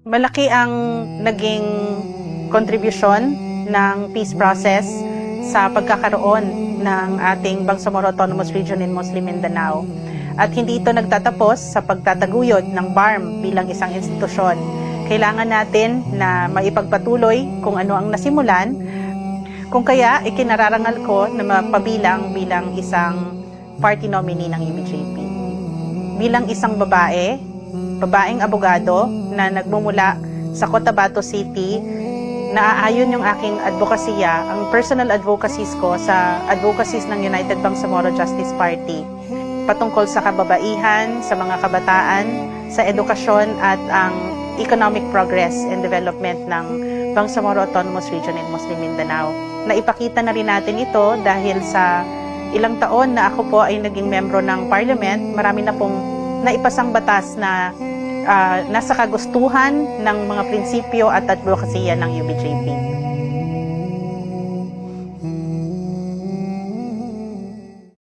Malaki ang naging kontribusyon ng peace process sa pagkakaroon ng ating Bangsamoro Autonomous Region in Muslim Mindanao. At hindi ito nagtatapos sa pagtataguyod ng BARM bilang isang institusyon. Kailangan natin na maipagpatuloy kung ano ang nasimulan, kung kaya ikinararangal ko na mapabilang bilang isang party nominee ng UBJP. Bilang isang babaeng abogado na nagmumula sa Cotabato City, naaayon yung aking advokasya, ang personal advocacies ko sa advocacies ng United Bangsamoro Justice Party patungkol sa kababaihan, sa mga kabataan, sa edukasyon at ang economic progress and development ng Bangsamoro Autonomous Region in Muslim Mindanao. Naipakita na rin natin ito dahil sa ilang taon na ako po ay naging membro ng Parliament, marami na pong naipasang batas na nasa kagustuhan ng mga prinsipyo at advokasya ng UBJP.